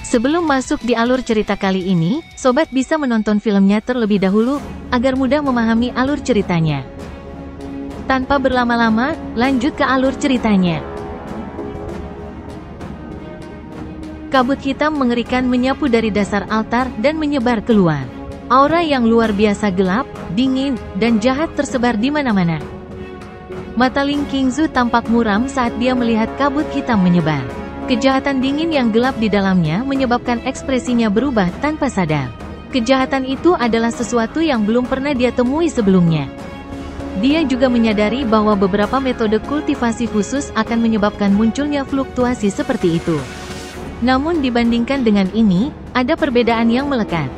Sebelum masuk di alur cerita kali ini, sobat bisa menonton filmnya terlebih dahulu, agar mudah memahami alur ceritanya. Tanpa berlama-lama, lanjut ke alur ceritanya. Kabut hitam mengerikan menyapu dari dasar altar dan menyebar keluar. Aura yang luar biasa gelap, dingin, dan jahat tersebar di mana-mana. Mata Ling Qingzu tampak muram saat dia melihat kabut hitam menyebar. Kejahatan dingin yang gelap di dalamnya menyebabkan ekspresinya berubah tanpa sadar. Kejahatan itu adalah sesuatu yang belum pernah dia temui sebelumnya. Dia juga menyadari bahwa beberapa metode kultivasi khusus akan menyebabkan munculnya fluktuasi seperti itu. Namun dibandingkan dengan ini, ada perbedaan yang melekat.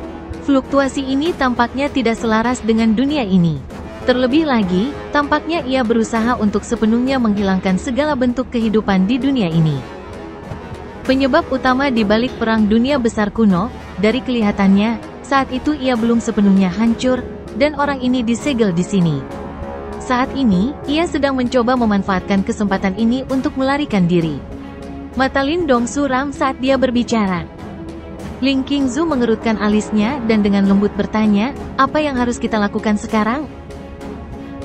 Fluktuasi ini tampaknya tidak selaras dengan dunia ini. Terlebih lagi, tampaknya ia berusaha untuk sepenuhnya menghilangkan segala bentuk kehidupan di dunia ini. Penyebab utama di balik Perang Dunia Besar kuno, dari kelihatannya, saat itu ia belum sepenuhnya hancur, dan orang ini disegel di sini. Saat ini, ia sedang mencoba memanfaatkan kesempatan ini untuk melarikan diri. Mata Lin Dong suram saat dia berbicara. Ling Qingzu mengerutkan alisnya dan dengan lembut bertanya, apa yang harus kita lakukan sekarang?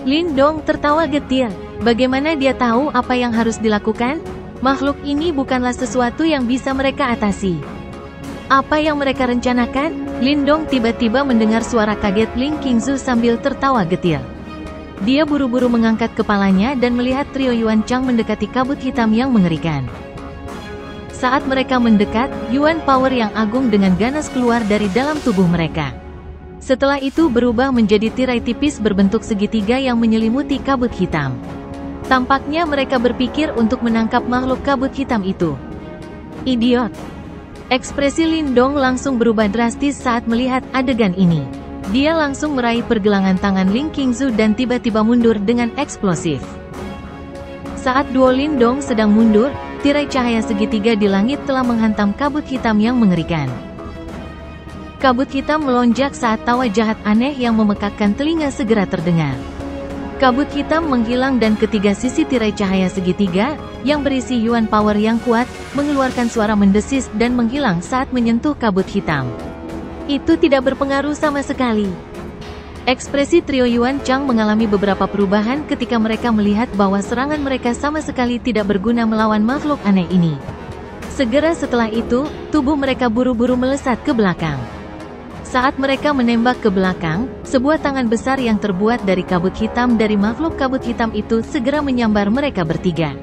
Lin Dong tertawa getir. Bagaimana dia tahu apa yang harus dilakukan? Makhluk ini bukanlah sesuatu yang bisa mereka atasi. Apa yang mereka rencanakan? Lin Dong tiba-tiba mendengar suara kaget Ling Qingzu sambil tertawa getir. Dia buru-buru mengangkat kepalanya dan melihat trio Yuan Chang mendekati kabut hitam yang mengerikan. Saat mereka mendekat, Yuan Power yang agung dengan ganas keluar dari dalam tubuh mereka. Setelah itu berubah menjadi tirai tipis berbentuk segitiga yang menyelimuti kabut hitam. Tampaknya mereka berpikir untuk menangkap makhluk kabut hitam itu. Idiot! Ekspresi Lin Dong langsung berubah drastis saat melihat adegan ini. Dia langsung meraih pergelangan tangan Ling Qingzu dan tiba-tiba mundur dengan eksplosif. Saat duo Lin Dong sedang mundur, tirai cahaya segitiga di langit telah menghantam kabut hitam yang mengerikan. Kabut hitam melonjak saat tawa jahat aneh yang memekakkan telinga segera terdengar. Kabut hitam menghilang dan ketiga sisi tirai cahaya segitiga, yang berisi Yuan Power yang kuat, mengeluarkan suara mendesis dan menghilang saat menyentuh kabut hitam. Itu tidak berpengaruh sama sekali. Ekspresi trio Yuan Chang mengalami beberapa perubahan ketika mereka melihat bahwa serangan mereka sama sekali tidak berguna melawan makhluk aneh ini. Segera setelah itu, tubuh mereka buru-buru melesat ke belakang. Saat mereka menembak ke belakang, sebuah tangan besar yang terbuat dari kabut hitam dari makhluk kabut hitam itu segera menyambar mereka bertiga.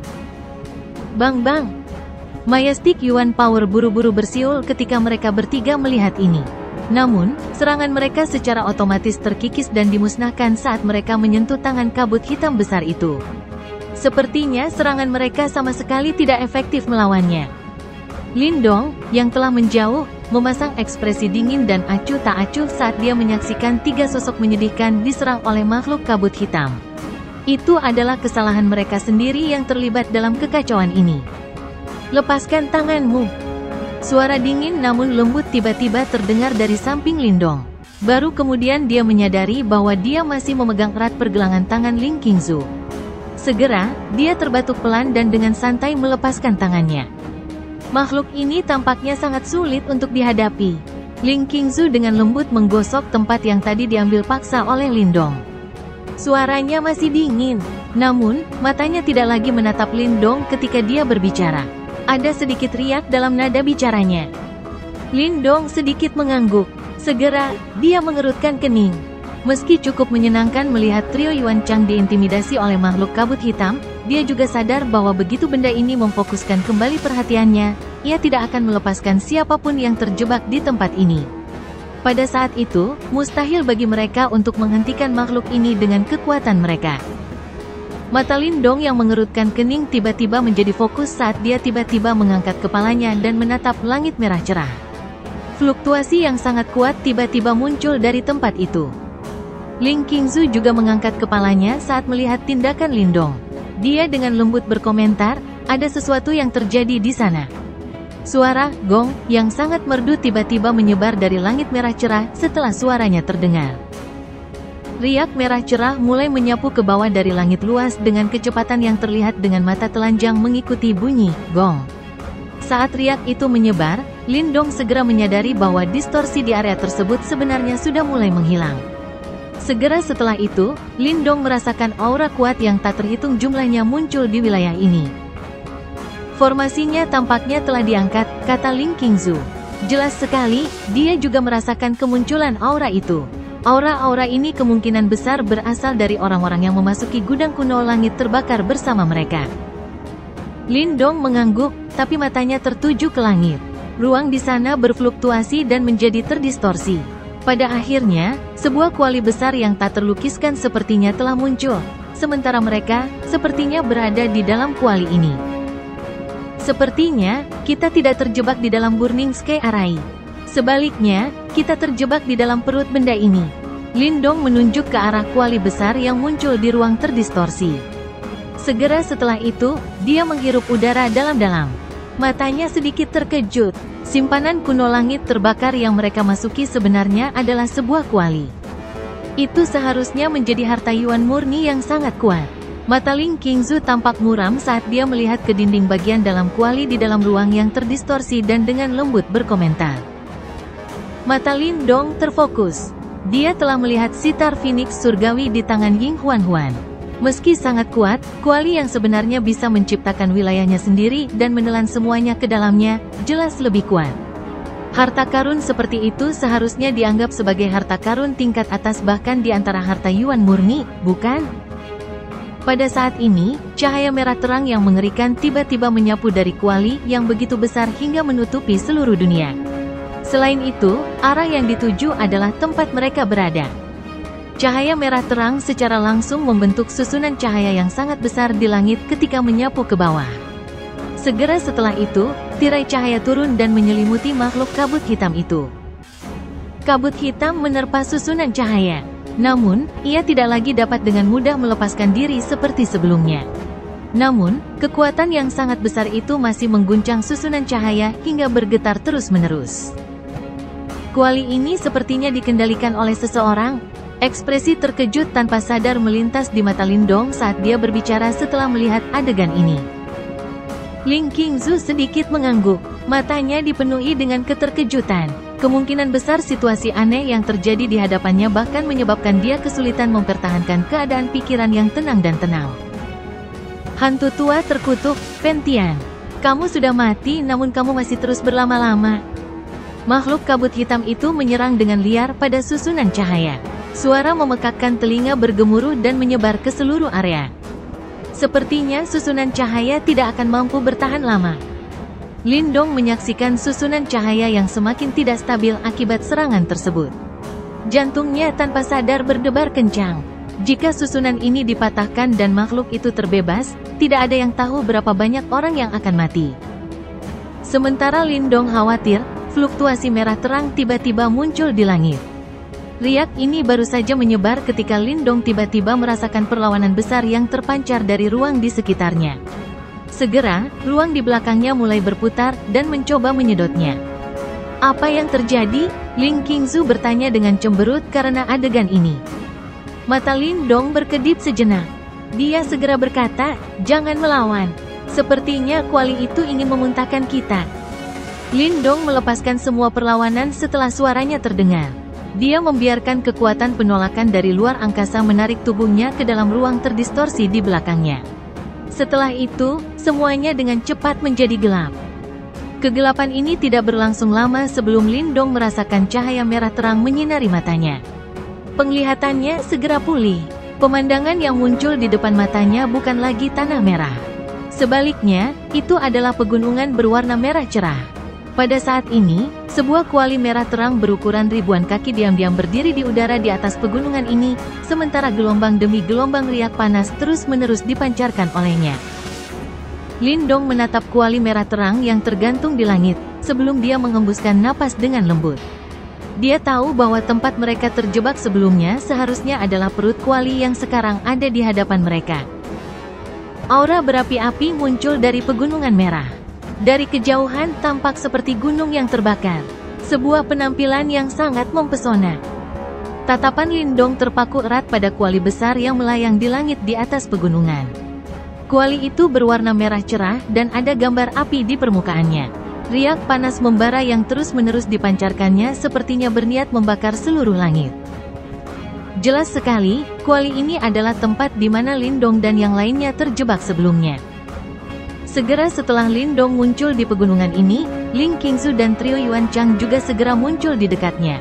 Bang bang! Majestic Yuan Power buru-buru bersiul ketika mereka bertiga melihat ini. Namun, serangan mereka secara otomatis terkikis dan dimusnahkan saat mereka menyentuh tangan kabut hitam besar itu. Sepertinya serangan mereka sama sekali tidak efektif melawannya. Lin Dong, yang telah menjauh, memasang ekspresi dingin dan acuh tak acuh saat dia menyaksikan tiga sosok menyedihkan diserang oleh makhluk kabut hitam. Itu adalah kesalahan mereka sendiri yang terlibat dalam kekacauan ini. Lepaskan tanganmu. Suara dingin namun lembut tiba-tiba terdengar dari samping Lin Dong. Baru kemudian dia menyadari bahwa dia masih memegang erat pergelangan tangan Ling Qingzu. Segera, dia terbatuk pelan dan dengan santai melepaskan tangannya. Makhluk ini tampaknya sangat sulit untuk dihadapi. Ling Qingzu dengan lembut menggosok tempat yang tadi diambil paksa oleh Lin Dong. Suaranya masih dingin, namun, matanya tidak lagi menatap Lin Dong ketika dia berbicara. Ada sedikit riak dalam nada bicaranya. Lin Dong sedikit mengangguk. Segera, dia mengerutkan kening. Meski cukup menyenangkan melihat trio Yuan Chang diintimidasi oleh makhluk kabut hitam, dia juga sadar bahwa begitu benda ini memfokuskan kembali perhatiannya, ia tidak akan melepaskan siapapun yang terjebak di tempat ini. Pada saat itu, mustahil bagi mereka untuk menghentikan makhluk ini dengan kekuatan mereka. Mata Lin Dong yang mengerutkan kening tiba-tiba menjadi fokus saat dia tiba-tiba mengangkat kepalanya dan menatap langit merah cerah. Fluktuasi yang sangat kuat tiba-tiba muncul dari tempat itu. Ling Qingzu juga mengangkat kepalanya saat melihat tindakan Lin Dong. Dia dengan lembut berkomentar, ada sesuatu yang terjadi di sana. Suara gong yang sangat merdu tiba-tiba menyebar dari langit merah cerah setelah suaranya terdengar. Riak merah cerah mulai menyapu ke bawah dari langit luas dengan kecepatan yang terlihat dengan mata telanjang mengikuti bunyi gong. Saat riak itu menyebar, Lindong segera menyadari bahwa distorsi di area tersebut sebenarnya sudah mulai menghilang. Segera setelah itu, Lindong merasakan aura kuat yang tak terhitung jumlahnya muncul di wilayah ini. Formasinya tampaknya telah diangkat, kata Ling Qingzu. Jelas sekali, dia juga merasakan kemunculan aura itu. Aura-aura ini kemungkinan besar berasal dari orang-orang yang memasuki gudang kuno langit terbakar bersama mereka. Lindong mengangguk, tapi matanya tertuju ke langit. Ruang di sana berfluktuasi dan menjadi terdistorsi. Pada akhirnya, sebuah kuali besar yang tak terlukiskan sepertinya telah muncul, sementara mereka, sepertinya berada di dalam kuali ini. Sepertinya, kita tidak terjebak di dalam Burning Sky Array. Sebaliknya, kita terjebak di dalam perut benda ini. Lindong menunjuk ke arah kuali besar yang muncul di ruang terdistorsi. Segera setelah itu, dia menghirup udara dalam-dalam. Matanya sedikit terkejut. Simpanan kuno langit terbakar yang mereka masuki sebenarnya adalah sebuah kuali. Itu seharusnya menjadi harta Yuan murni yang sangat kuat. Mata Ling Qingzu tampak muram saat dia melihat ke dinding bagian dalam kuali di dalam ruang yang terdistorsi dan dengan lembut berkomentar. Mata Lindong terfokus. Dia telah melihat sitar Phoenix surgawi di tangan Ying Huan-Huan. Meski sangat kuat, kuali yang sebenarnya bisa menciptakan wilayahnya sendiri dan menelan semuanya ke dalamnya, jelas lebih kuat. Harta karun seperti itu seharusnya dianggap sebagai harta karun tingkat atas bahkan di antara harta Yuan murni, bukan? Pada saat ini, cahaya merah terang yang mengerikan tiba-tiba menyapu dari kuali yang begitu besar hingga menutupi seluruh dunia. Selain itu, arah yang dituju adalah tempat mereka berada. Cahaya merah terang secara langsung membentuk susunan cahaya yang sangat besar di langit ketika menyapu ke bawah. Segera setelah itu, tirai cahaya turun dan menyelimuti makhluk kabut hitam itu. Kabut hitam menerpa susunan cahaya. Namun, ia tidak lagi dapat dengan mudah melepaskan diri seperti sebelumnya. Namun, kekuatan yang sangat besar itu masih mengguncang susunan cahaya hingga bergetar terus-menerus. Kuali ini sepertinya dikendalikan oleh seseorang. Ekspresi terkejut tanpa sadar melintas di mata Lindong saat dia berbicara setelah melihat adegan ini. Ling Qingzu sedikit mengangguk, matanya dipenuhi dengan keterkejutan. Kemungkinan besar situasi aneh yang terjadi di hadapannya bahkan menyebabkan dia kesulitan mempertahankan keadaan pikiran yang tenang dan tenang. Hantu tua terkutuk, Pentian. Kamu sudah mati namun kamu masih terus berlama-lama. Makhluk kabut hitam itu menyerang dengan liar pada susunan cahaya. Suara memekakkan telinga bergemuruh dan menyebar ke seluruh area. Sepertinya susunan cahaya tidak akan mampu bertahan lama. Lindong menyaksikan susunan cahaya yang semakin tidak stabil akibat serangan tersebut. Jantungnya tanpa sadar berdebar kencang. Jika susunan ini dipatahkan dan makhluk itu terbebas, tidak ada yang tahu berapa banyak orang yang akan mati. Sementara Lindong khawatir, fluktuasi merah terang tiba-tiba muncul di langit. Riak ini baru saja menyebar ketika Lindong tiba-tiba merasakan perlawanan besar yang terpancar dari ruang di sekitarnya. Segera, ruang di belakangnya mulai berputar dan mencoba menyedotnya. Apa yang terjadi? Ling Qingzu bertanya dengan cemberut karena adegan ini. Mata Lindong berkedip sejenak. Dia segera berkata, "Jangan melawan. Sepertinya kuali itu ingin memuntahkan kita." Lindong melepaskan semua perlawanan setelah suaranya terdengar. Dia membiarkan kekuatan penolakan dari luar angkasa menarik tubuhnya ke dalam ruang terdistorsi di belakangnya. Setelah itu, semuanya dengan cepat menjadi gelap. Kegelapan ini tidak berlangsung lama sebelum Lindong merasakan cahaya merah terang menyinari matanya. Penglihatannya segera pulih. Pemandangan yang muncul di depan matanya bukan lagi tanah merah. Sebaliknya, itu adalah pegunungan berwarna merah cerah. Pada saat ini, sebuah kuali merah terang berukuran ribuan kaki diam-diam berdiri di udara di atas pegunungan ini, sementara gelombang demi gelombang riak panas terus-menerus dipancarkan olehnya. Lindong menatap kuali merah terang yang tergantung di langit, sebelum dia mengembuskan napas dengan lembut. Dia tahu bahwa tempat mereka terjebak sebelumnya seharusnya adalah perut kuali yang sekarang ada di hadapan mereka. Aura berapi-api muncul dari pegunungan merah. Dari kejauhan tampak seperti gunung yang terbakar. Sebuah penampilan yang sangat mempesona. Tatapan Lindong terpaku erat pada kuali besar yang melayang di langit di atas pegunungan. Kuali itu berwarna merah cerah dan ada gambar api di permukaannya. Riak panas membara yang terus-menerus dipancarkannya sepertinya berniat membakar seluruh langit. Jelas sekali, kuali ini adalah tempat di mana Lindong dan yang lainnya terjebak sebelumnya. Segera setelah Lindong muncul di pegunungan ini, Ling Qingzu dan trio Yuan Chang juga segera muncul di dekatnya.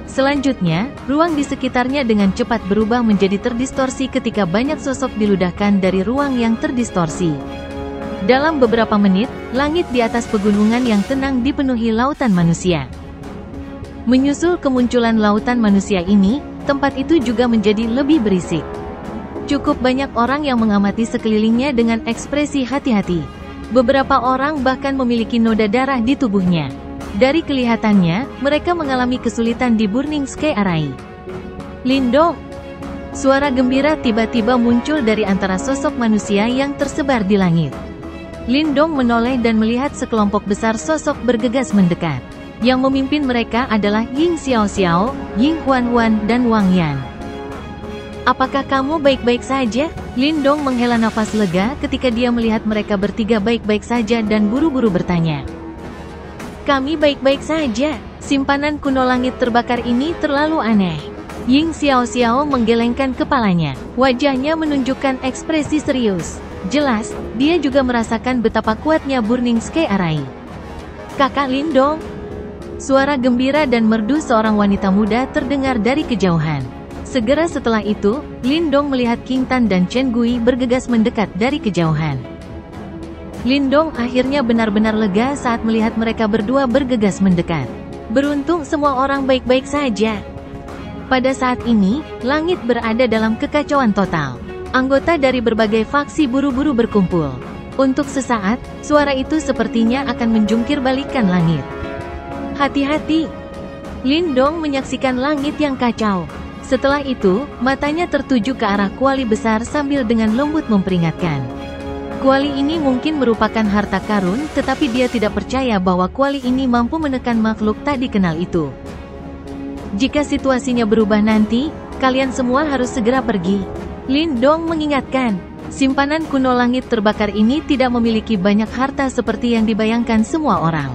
Selanjutnya, ruang di sekitarnya dengan cepat berubah menjadi terdistorsi ketika banyak sosok diludahkan dari ruang yang terdistorsi. Dalam beberapa menit, langit di atas pegunungan yang tenang dipenuhi lautan manusia. Menyusul kemunculan lautan manusia ini, tempat itu juga menjadi lebih berisik. Cukup banyak orang yang mengamati sekelilingnya dengan ekspresi hati-hati. Beberapa orang bahkan memiliki noda darah di tubuhnya. Dari kelihatannya, mereka mengalami kesulitan di Burning Sky Array. Lindong! Suara gembira tiba-tiba muncul dari antara sosok manusia yang tersebar di langit. Lindong menoleh dan melihat sekelompok besar sosok bergegas mendekat. Yang memimpin mereka adalah Ying Xiaoxiao, Ying Huan-Huan, dan Wang Yan. Apakah kamu baik-baik saja? Lindong menghela nafas lega ketika dia melihat mereka bertiga baik-baik saja dan buru-buru bertanya. Kami baik-baik saja, simpanan kuno langit terbakar ini terlalu aneh. Ying Xiaoxiao menggelengkan kepalanya, wajahnya menunjukkan ekspresi serius. Jelas, dia juga merasakan betapa kuatnya Burning Sky Array. Kakak Lindong! Suara gembira dan merdu seorang wanita muda terdengar dari kejauhan. Segera setelah itu, Lindong melihat King Tan dan Chen Gui bergegas mendekat dari kejauhan. Lindong akhirnya benar-benar lega saat melihat mereka berdua bergegas mendekat. Beruntung semua orang baik-baik saja. Pada saat ini, langit berada dalam kekacauan total. Anggota dari berbagai faksi buru-buru berkumpul. Untuk sesaat, suara itu sepertinya akan menjungkir balikan langit. Hati-hati! Lindong menyaksikan langit yang kacau. Setelah itu, matanya tertuju ke arah kuali besar sambil dengan lembut memperingatkan. Kuali ini mungkin merupakan harta karun, tetapi dia tidak percaya bahwa kuali ini mampu menekan makhluk tak dikenal itu. Jika situasinya berubah nanti, kalian semua harus segera pergi. Lindong mengingatkan, simpanan kuno langit terbakar ini tidak memiliki banyak harta seperti yang dibayangkan semua orang.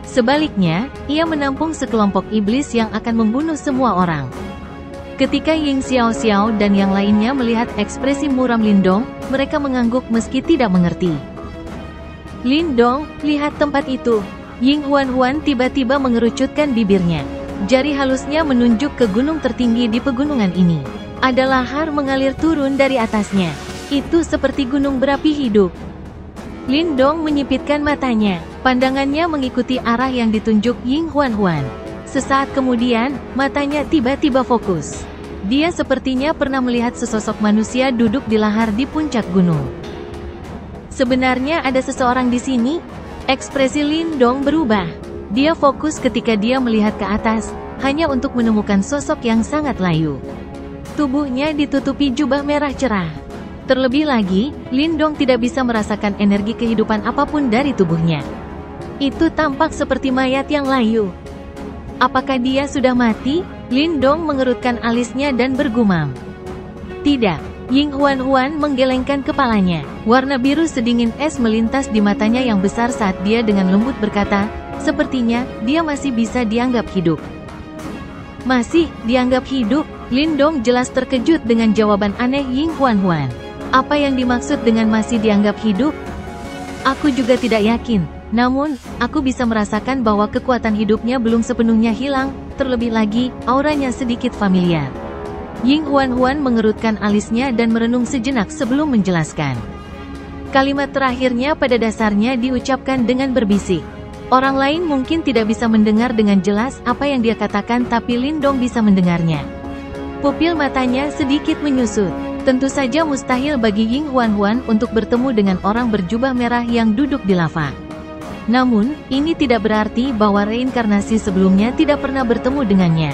Sebaliknya, ia menampung sekelompok iblis yang akan membunuh semua orang. Ketika Ying Xiaoxiao dan yang lainnya melihat ekspresi muram Lindong, mereka mengangguk meski tidak mengerti. Lindong, lihat tempat itu. Ying Huan-Huan tiba-tiba mengerucutkan bibirnya. Jari halusnya menunjuk ke gunung tertinggi di pegunungan ini. Ada lahar mengalir turun dari atasnya. Itu seperti gunung berapi hidup. Lindong menyipitkan matanya. Pandangannya mengikuti arah yang ditunjuk Ying Huan-Huan. Sesaat kemudian, matanya tiba-tiba fokus. Dia sepertinya pernah melihat sesosok manusia duduk di lahar di puncak gunung. Sebenarnya ada seseorang di sini? Ekspresi Lindong berubah. Dia fokus ketika dia melihat ke atas, hanya untuk menemukan sosok yang sangat layu. Tubuhnya ditutupi jubah merah cerah. Terlebih lagi, Lindong tidak bisa merasakan energi kehidupan apapun dari tubuhnya. Itu tampak seperti mayat yang layu. Apakah dia sudah mati? Lindong mengerutkan alisnya dan bergumam. Tidak. Ying Huan-Huan menggelengkan kepalanya. Warna biru sedingin es melintas di matanya yang besar saat dia dengan lembut berkata, sepertinya dia masih bisa dianggap hidup. Masih dianggap hidup? Lindong jelas terkejut dengan jawaban aneh Ying Huan-Huan. Apa yang dimaksud dengan masih dianggap hidup? Aku juga tidak yakin. Namun, aku bisa merasakan bahwa kekuatan hidupnya belum sepenuhnya hilang, terlebih lagi, auranya sedikit familiar. Ying Huan-Huan mengerutkan alisnya dan merenung sejenak sebelum menjelaskan. Kalimat terakhirnya pada dasarnya diucapkan dengan berbisik. Orang lain mungkin tidak bisa mendengar dengan jelas apa yang dia katakan, tapi Lindong bisa mendengarnya. Pupil matanya sedikit menyusut. Tentu saja mustahil bagi Ying Huan-Huan untuk bertemu dengan orang berjubah merah yang duduk di lava. Namun, ini tidak berarti bahwa reinkarnasi sebelumnya tidak pernah bertemu dengannya.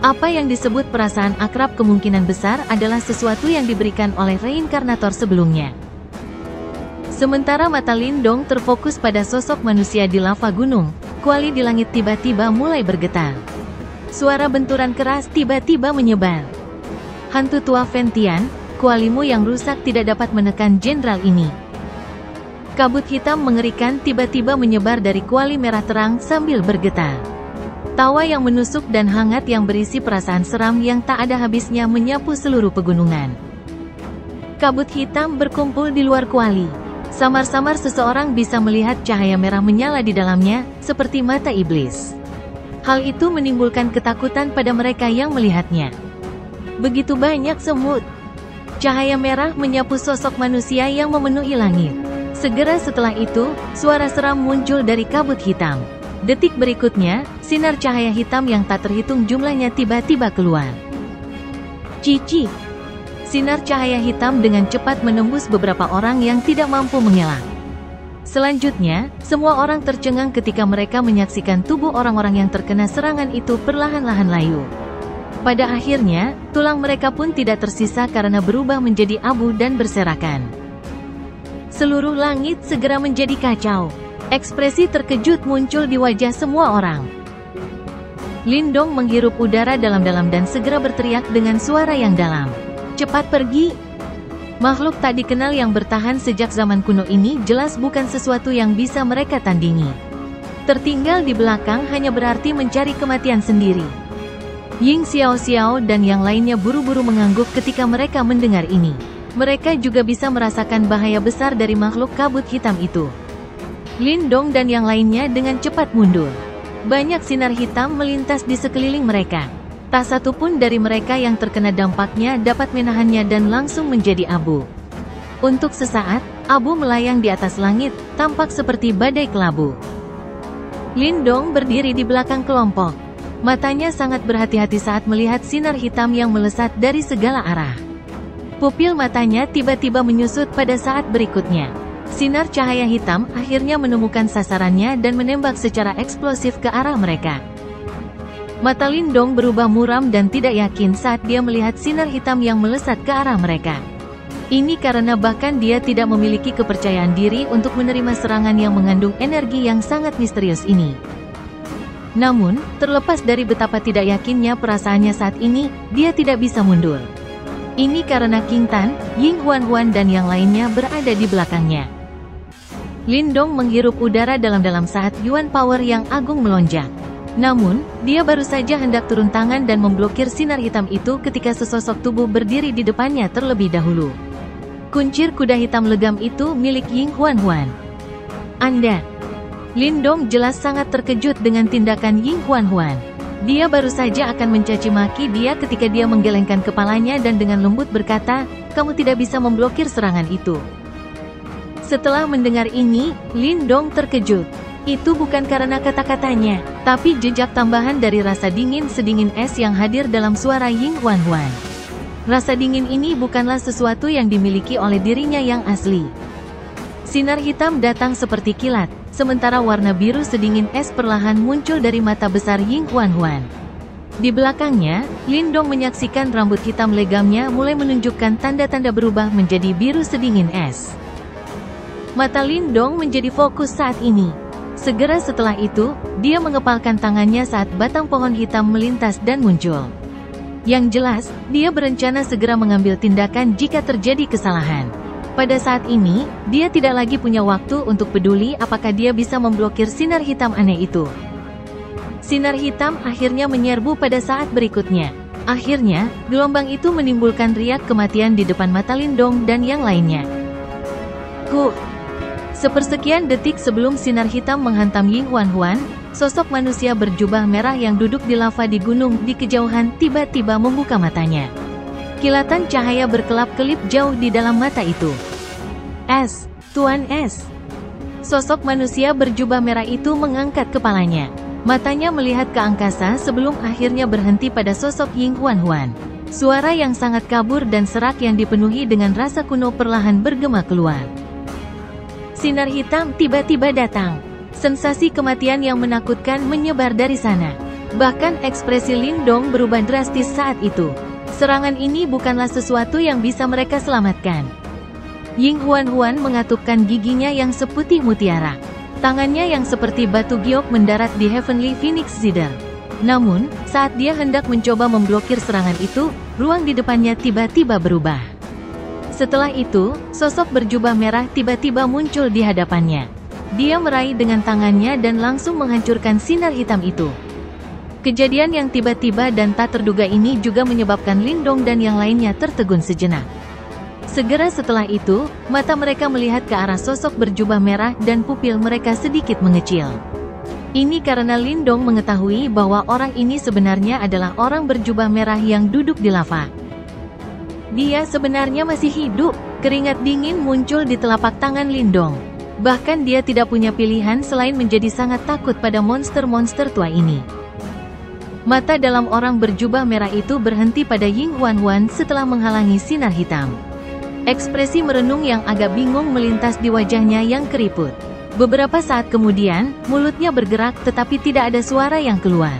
Apa yang disebut perasaan akrab kemungkinan besar adalah sesuatu yang diberikan oleh reinkarnator sebelumnya. Sementara mata Lindong terfokus pada sosok manusia di lava gunung, kuali di langit tiba-tiba mulai bergetar. Suara benturan keras tiba-tiba menyebar. Hantu tua Ventian, kualimu yang rusak tidak dapat menekan jenderal ini. Kabut hitam mengerikan tiba-tiba menyebar dari kuali merah terang sambil bergetar. Tawa yang menusuk dan hangat yang berisi perasaan seram yang tak ada habisnya menyapu seluruh pegunungan. Kabut hitam berkumpul di luar kuali. Samar-samar seseorang bisa melihat cahaya merah menyala di dalamnya, seperti mata iblis. Hal itu menimbulkan ketakutan pada mereka yang melihatnya. Begitu banyak semut. Cahaya merah menyapu sosok manusia yang memenuhi langit. Segera setelah itu, suara seram muncul dari kabut hitam. Detik berikutnya, sinar cahaya hitam yang tak terhitung jumlahnya tiba-tiba keluar. Cici. Sinar cahaya hitam dengan cepat menembus beberapa orang yang tidak mampu mengelak. Selanjutnya, semua orang tercengang ketika mereka menyaksikan tubuh orang-orang yang terkena serangan itu perlahan-lahan layu. Pada akhirnya, tulang mereka pun tidak tersisa karena berubah menjadi abu dan berserakan. Seluruh langit segera menjadi kacau. Ekspresi terkejut muncul di wajah semua orang. Lindong menghirup udara dalam-dalam dan segera berteriak dengan suara yang dalam. Cepat pergi! Makhluk tak dikenal yang bertahan sejak zaman kuno ini jelas bukan sesuatu yang bisa mereka tandingi. Tertinggal di belakang hanya berarti mencari kematian sendiri. Ying Xiao-Xiao dan yang lainnya buru-buru mengangguk ketika mereka mendengar ini. Mereka juga bisa merasakan bahaya besar dari makhluk kabut hitam itu. Lindong dan yang lainnya dengan cepat mundur. Banyak sinar hitam melintas di sekeliling mereka. Tak satu pun dari mereka yang terkena dampaknya dapat menahannya dan langsung menjadi abu. Untuk sesaat, abu melayang di atas langit, tampak seperti badai kelabu. Lindong berdiri di belakang kelompok. Matanya sangat berhati-hati saat melihat sinar hitam yang melesat dari segala arah. Pupil matanya tiba-tiba menyusut pada saat berikutnya. Sinar cahaya hitam akhirnya menemukan sasarannya dan menembak secara eksplosif ke arah mereka. Mata Lindong berubah muram dan tidak yakin saat dia melihat sinar hitam yang melesat ke arah mereka. Ini karena bahkan dia tidak memiliki kepercayaan diri untuk menerima serangan yang mengandung energi yang sangat misterius ini. Namun, terlepas dari betapa tidak yakinnya perasaannya saat ini, dia tidak bisa mundur. Ini karena King Tan, Ying Huan-Huan dan yang lainnya berada di belakangnya. Lindong menghirup udara dalam-dalam saat Yuan Power yang agung melonjak. Namun, dia baru saja hendak turun tangan dan memblokir sinar hitam itu ketika sesosok tubuh berdiri di depannya terlebih dahulu. Kuncir kuda hitam legam itu milik Ying Huan-Huan. Anda. Lindong jelas sangat terkejut dengan tindakan Ying Huan-Huan. Dia baru saja akan mencaci maki dia ketika dia menggelengkan kepalanya dan dengan lembut berkata, "Kamu tidak bisa memblokir serangan itu." Setelah mendengar ini, Lindong terkejut. Itu bukan karena kata-katanya, tapi jejak tambahan dari rasa dingin sedingin es yang hadir dalam suara Ying Huan-Huan. Rasa dingin ini bukanlah sesuatu yang dimiliki oleh dirinya yang asli. Sinar hitam datang seperti kilat, sementara warna biru sedingin es perlahan muncul dari mata besar Ying Huan-Huan. Di belakangnya, Lindong menyaksikan rambut hitam legamnya mulai menunjukkan tanda-tanda berubah menjadi biru sedingin es. Mata Lindong menjadi fokus saat ini. Segera setelah itu, dia mengepalkan tangannya saat batang pohon hitam melintas dan muncul. Yang jelas, dia berencana segera mengambil tindakan jika terjadi kesalahan. Pada saat ini, dia tidak lagi punya waktu untuk peduli apakah dia bisa memblokir sinar hitam aneh itu. Sinar hitam akhirnya menyerbu pada saat berikutnya. Akhirnya, gelombang itu menimbulkan riak kematian di depan mata Lindong dan yang lainnya. Sepersekian detik sebelum sinar hitam menghantam Ying Huan-Huan, sosok manusia berjubah merah yang duduk di lava di gunung di kejauhan tiba-tiba membuka matanya. Kilatan cahaya berkelap-kelip jauh di dalam mata itu. "Es, Tuan Es." Sosok manusia berjubah merah itu mengangkat kepalanya. Matanya melihat ke angkasa sebelum akhirnya berhenti pada sosok Ying Huan-Huan. Suara yang sangat kabur dan serak yang dipenuhi dengan rasa kuno perlahan bergema keluar. Sinar hitam tiba-tiba datang. Sensasi kematian yang menakutkan menyebar dari sana. Bahkan ekspresi Lindong berubah drastis saat itu. Serangan ini bukanlah sesuatu yang bisa mereka selamatkan. Ying Huan-Huan mengatupkan giginya yang seputih mutiara. Tangannya yang seperti batu giok mendarat di Heavenly Phoenix Zither. Namun, saat dia hendak mencoba memblokir serangan itu, ruang di depannya tiba-tiba berubah. Setelah itu, sosok berjubah merah tiba-tiba muncul di hadapannya. Dia meraih dengan tangannya dan langsung menghancurkan sinar hitam itu. Kejadian yang tiba-tiba dan tak terduga ini juga menyebabkan Lindong dan yang lainnya tertegun sejenak. Segera setelah itu, mata mereka melihat ke arah sosok berjubah merah dan pupil mereka sedikit mengecil. Ini karena Lindong mengetahui bahwa orang ini sebenarnya adalah orang berjubah merah yang duduk di lava. Dia sebenarnya masih hidup. Keringat dingin muncul di telapak tangan Lindong. Bahkan dia tidak punya pilihan selain menjadi sangat takut pada monster-monster tua ini. Mata dalam orang berjubah merah itu berhenti pada Ying Huan setelah menghalangi sinar hitam. Ekspresi merenung yang agak bingung melintas di wajahnya yang keriput. Beberapa saat kemudian, mulutnya bergerak tetapi tidak ada suara yang keluar.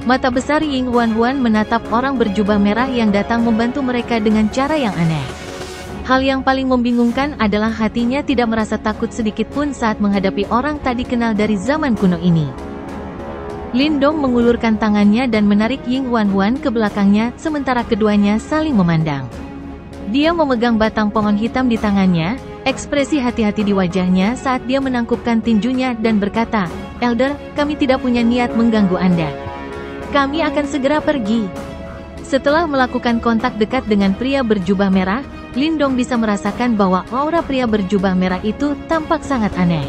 Mata besar Ying Huan menatap orang berjubah merah yang datang membantu mereka dengan cara yang aneh. Hal yang paling membingungkan adalah hatinya tidak merasa takut sedikit pun saat menghadapi orang tak dikenal dari zaman kuno ini. Lindong mengulurkan tangannya dan menarik Ying Huan ke belakangnya, sementara keduanya saling memandang. Dia memegang batang pohon hitam di tangannya, ekspresi hati-hati di wajahnya saat dia menangkupkan tinjunya dan berkata, "Elder, kami tidak punya niat mengganggu Anda. Kami akan segera pergi." Setelah melakukan kontak dekat dengan pria berjubah merah, Lindong bisa merasakan bahwa aura pria berjubah merah itu tampak sangat aneh.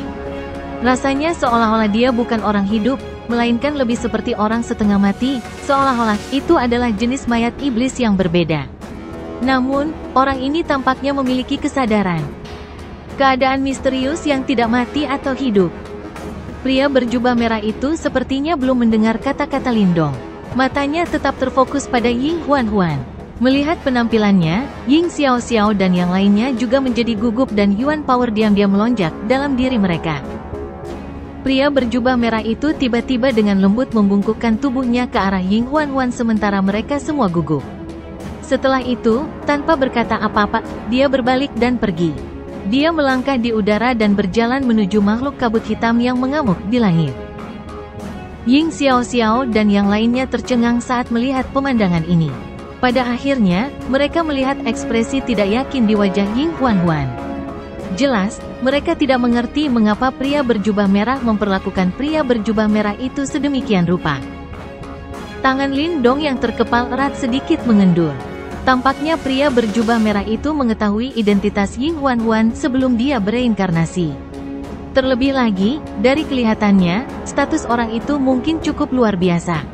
Rasanya seolah-olah dia bukan orang hidup, melainkan lebih seperti orang setengah mati, seolah-olah itu adalah jenis mayat iblis yang berbeda. Namun, orang ini tampaknya memiliki kesadaran. Keadaan misterius yang tidak mati atau hidup. Pria berjubah merah itu sepertinya belum mendengar kata-kata Lindong. Matanya tetap terfokus pada Ying Huan. Melihat penampilannya, Ying Xiao dan yang lainnya juga menjadi gugup dan Yuan Power diam-diam melonjak dalam diri mereka. Pria berjubah merah itu tiba-tiba dengan lembut membungkukkan tubuhnya ke arah Ying Huan sementara mereka semua gugup. Setelah itu, tanpa berkata apa-apa, dia berbalik dan pergi. Dia melangkah di udara dan berjalan menuju makhluk kabut hitam yang mengamuk di langit. Ying Xiao dan yang lainnya tercengang saat melihat pemandangan ini. Pada akhirnya, mereka melihat ekspresi tidak yakin di wajah Ying Huan. Jelas, mereka tidak mengerti mengapa pria berjubah merah memperlakukan pria berjubah merah itu sedemikian rupa. Tangan Lindong yang terkepal erat sedikit mengendur. Tampaknya pria berjubah merah itu mengetahui identitas Ying Huan sebelum dia bereinkarnasi. Terlebih lagi, dari kelihatannya, status orang itu mungkin cukup luar biasa.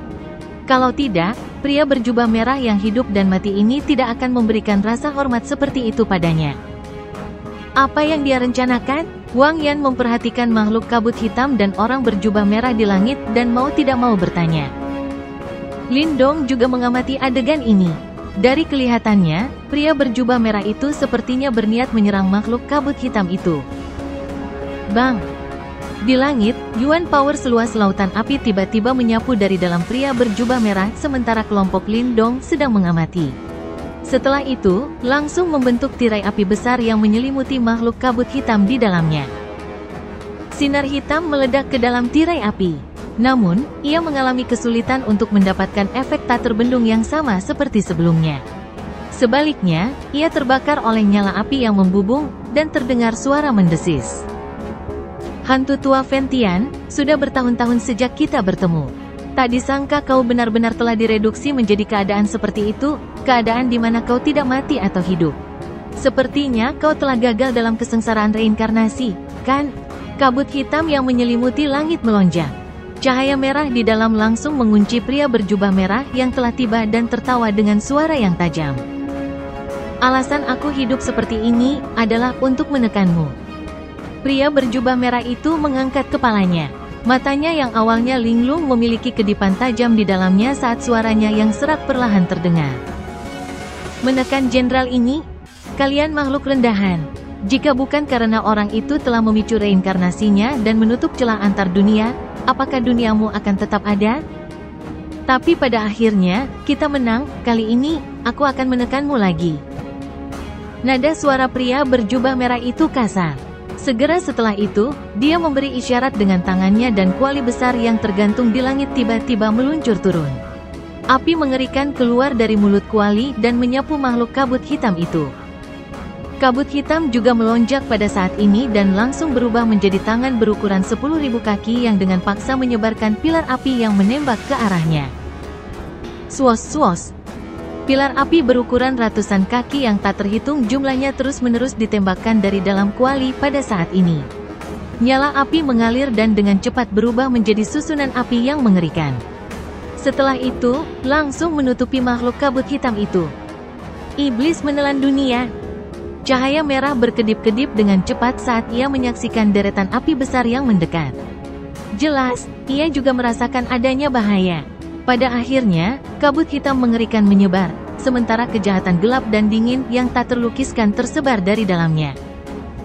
Kalau tidak, pria berjubah merah yang hidup dan mati ini tidak akan memberikan rasa hormat seperti itu padanya. Apa yang dia rencanakan? Wang Yan memperhatikan makhluk kabut hitam dan orang berjubah merah di langit dan mau tidak mau bertanya. Lindong juga mengamati adegan ini. Dari kelihatannya, pria berjubah merah itu sepertinya berniat menyerang makhluk kabut hitam itu. Bang! Di langit, Yuan Power seluas lautan api tiba-tiba menyapu dari dalam pria berjubah merah sementara kelompok Lindong sedang mengamati. Setelah itu, langsung membentuk tirai api besar yang menyelimuti makhluk kabut hitam di dalamnya. Sinar hitam meledak ke dalam tirai api. Namun, ia mengalami kesulitan untuk mendapatkan efek tak terbendung yang sama seperti sebelumnya. Sebaliknya, ia terbakar oleh nyala api yang membubung, dan terdengar suara mendesis. Hantu tua Ventian, sudah bertahun-tahun sejak kita bertemu. Tak disangka kau benar-benar telah direduksi menjadi keadaan seperti itu, keadaan di mana kau tidak mati atau hidup. Sepertinya kau telah gagal dalam kesengsaraan reinkarnasi, kan? Kabut hitam yang menyelimuti langit melonjak. Cahaya merah di dalam langsung mengunci pria berjubah merah yang telah tiba dan tertawa dengan suara yang tajam. Alasan aku hidup seperti ini adalah untuk menekanmu. Pria berjubah merah itu mengangkat kepalanya. Matanya yang awalnya linglung memiliki kedipan tajam di dalamnya saat suaranya yang serak perlahan terdengar. Menekan jenderal ini? Kalian makhluk rendahan. Jika bukan karena orang itu telah memicu reinkarnasinya dan menutup celah antar dunia, apakah duniamu akan tetap ada? Tapi pada akhirnya, kita menang. Kali ini, aku akan menekanmu lagi. Nada suara pria berjubah merah itu kasar. Segera setelah itu, dia memberi isyarat dengan tangannya dan kuali besar yang tergantung di langit tiba-tiba meluncur turun. Api mengerikan keluar dari mulut kuali dan menyapu makhluk kabut hitam itu. Kabut hitam juga melonjak pada saat ini dan langsung berubah menjadi tangan berukuran 10.000 kaki yang dengan paksa menyebarkan pilar api yang menembak ke arahnya. Swos-swos. Pilar api berukuran ratusan kaki yang tak terhitung jumlahnya terus-menerus ditembakkan dari dalam kuali pada saat ini. Nyala api mengalir dan dengan cepat berubah menjadi susunan api yang mengerikan. Setelah itu, langsung menutupi makhluk kabut hitam itu. Iblis menelan dunia. Cahaya merah berkedip-kedip dengan cepat saat ia menyaksikan deretan api besar yang mendekat. Jelas, ia juga merasakan adanya bahaya. Pada akhirnya, kabut hitam mengerikan menyebar, sementara kejahatan gelap dan dingin yang tak terlukiskan tersebar dari dalamnya.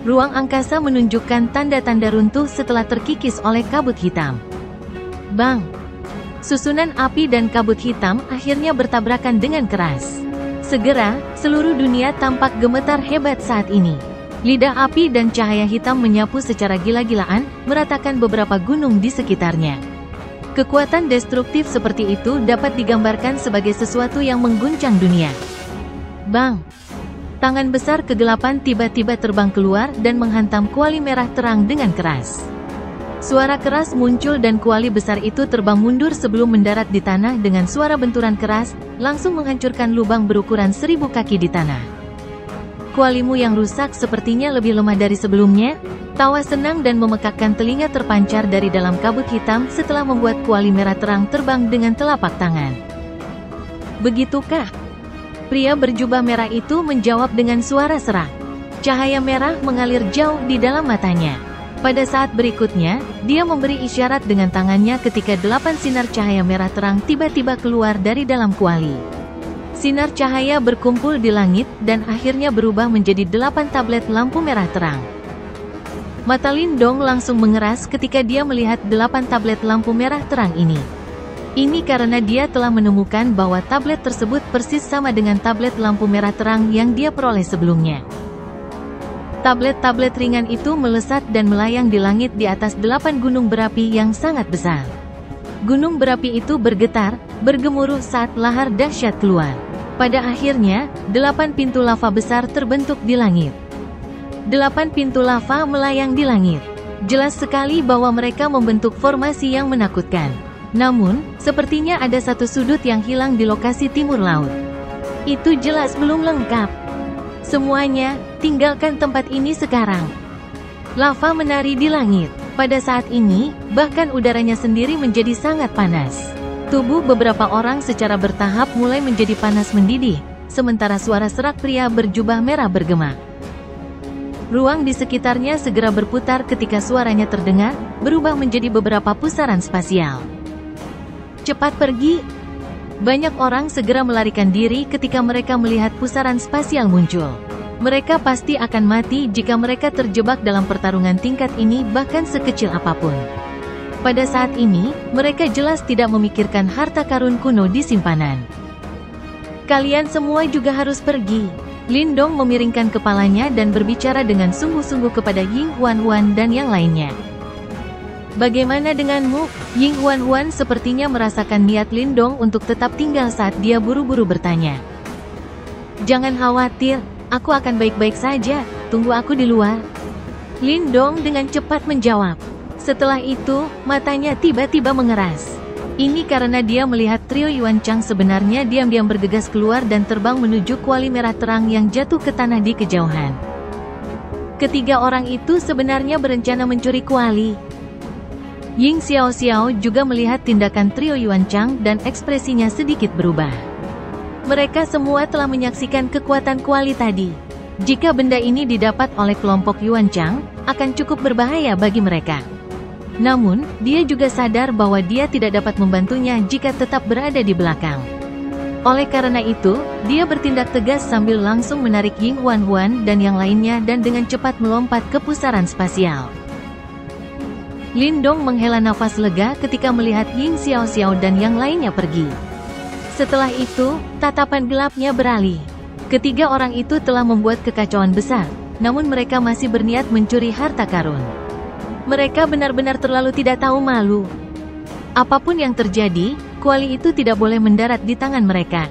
Ruang angkasa menunjukkan tanda-tanda runtuh setelah terkikis oleh kabut hitam. Bang! Susunan api dan kabut hitam akhirnya bertabrakan dengan keras. Segera, seluruh dunia tampak gemetar hebat saat ini. Lidah api dan cahaya hitam menyapu secara gila-gilaan, meratakan beberapa gunung di sekitarnya. Kekuatan destruktif seperti itu dapat digambarkan sebagai sesuatu yang mengguncang dunia. Bang! Tangan besar kegelapan tiba-tiba terbang keluar dan menghantam kuali merah terang dengan keras. Suara keras muncul dan kuali besar itu terbang mundur sebelum mendarat di tanah dengan suara benturan keras, langsung menghancurkan lubang berukuran 1000 kaki di tanah. Kualimu yang rusak sepertinya lebih lemah dari sebelumnya. Tawa senang dan memekakkan telinga terpancar dari dalam kabut hitam setelah membuat kuali merah terang terbang dengan telapak tangan. Begitukah? Pria berjubah merah itu menjawab dengan suara serak. Cahaya merah mengalir jauh di dalam matanya. Pada saat berikutnya, dia memberi isyarat dengan tangannya ketika 8 sinar cahaya merah terang tiba-tiba keluar dari dalam kuali. Sinar cahaya berkumpul di langit dan akhirnya berubah menjadi 8 tablet lampu merah terang. Mata Lindong langsung mengeras ketika dia melihat 8 tablet lampu merah terang ini. Ini karena dia telah menemukan bahwa tablet tersebut persis sama dengan tablet lampu merah terang yang dia peroleh sebelumnya. Tablet-tablet ringan itu melesat dan melayang di langit di atas 8 gunung berapi yang sangat besar. Gunung berapi itu bergetar, bergemuruh saat lahar dahsyat keluar. Pada akhirnya, 8 pintu lava besar terbentuk di langit. 8 pintu lava melayang di langit. Jelas sekali bahwa mereka membentuk formasi yang menakutkan. Namun, sepertinya ada satu sudut yang hilang di lokasi timur laut. Itu jelas belum lengkap. Semuanya, tinggalkan tempat ini sekarang. Lava menari di langit. Pada saat ini, bahkan udaranya sendiri menjadi sangat panas. Tubuh beberapa orang secara bertahap mulai menjadi panas mendidih, sementara suara serak pria berjubah merah bergema. Ruang di sekitarnya segera berputar ketika suaranya terdengar, berubah menjadi beberapa pusaran spasial. Cepat pergi! Banyak orang segera melarikan diri ketika mereka melihat pusaran spasial muncul. Mereka pasti akan mati jika mereka terjebak dalam pertarungan tingkat ini bahkan sekecil apapun. Pada saat ini, mereka jelas tidak memikirkan harta karun kuno di simpanan. Kalian semua juga harus pergi. Lindong memiringkan kepalanya dan berbicara dengan sungguh-sungguh kepada Ying Huan-Huan dan yang lainnya. Bagaimana denganmu? Ying Huan-Huan sepertinya merasakan niat Lindong untuk tetap tinggal saat dia buru-buru bertanya. Jangan khawatir, aku akan baik-baik saja, tunggu aku di luar. Lindong dengan cepat menjawab. Setelah itu, matanya tiba-tiba mengeras. Ini karena dia melihat trio Yuan Chang sebenarnya diam-diam bergegas keluar dan terbang menuju kuali merah terang yang jatuh ke tanah di kejauhan. Ketiga orang itu sebenarnya berencana mencuri kuali. Ying Xiao-Xiao juga melihat tindakan trio Yuan Chang dan ekspresinya sedikit berubah. Mereka semua telah menyaksikan kekuatan kuali tadi. Jika benda ini didapat oleh kelompok Yuan Chang, akan cukup berbahaya bagi mereka. Namun, dia juga sadar bahwa dia tidak dapat membantunya jika tetap berada di belakang. Oleh karena itu, dia bertindak tegas sambil langsung menarik Ying Huan-Huan dan yang lainnya dan dengan cepat melompat ke pusaran spasial. Lindong menghela nafas lega ketika melihat Ying Xiao-Xiao dan yang lainnya pergi. Setelah itu, tatapan gelapnya beralih. Ketiga orang itu telah membuat kekacauan besar, namun mereka masih berniat mencuri harta karun. Mereka benar-benar terlalu tidak tahu malu. Apapun yang terjadi, kuali itu tidak boleh mendarat di tangan mereka.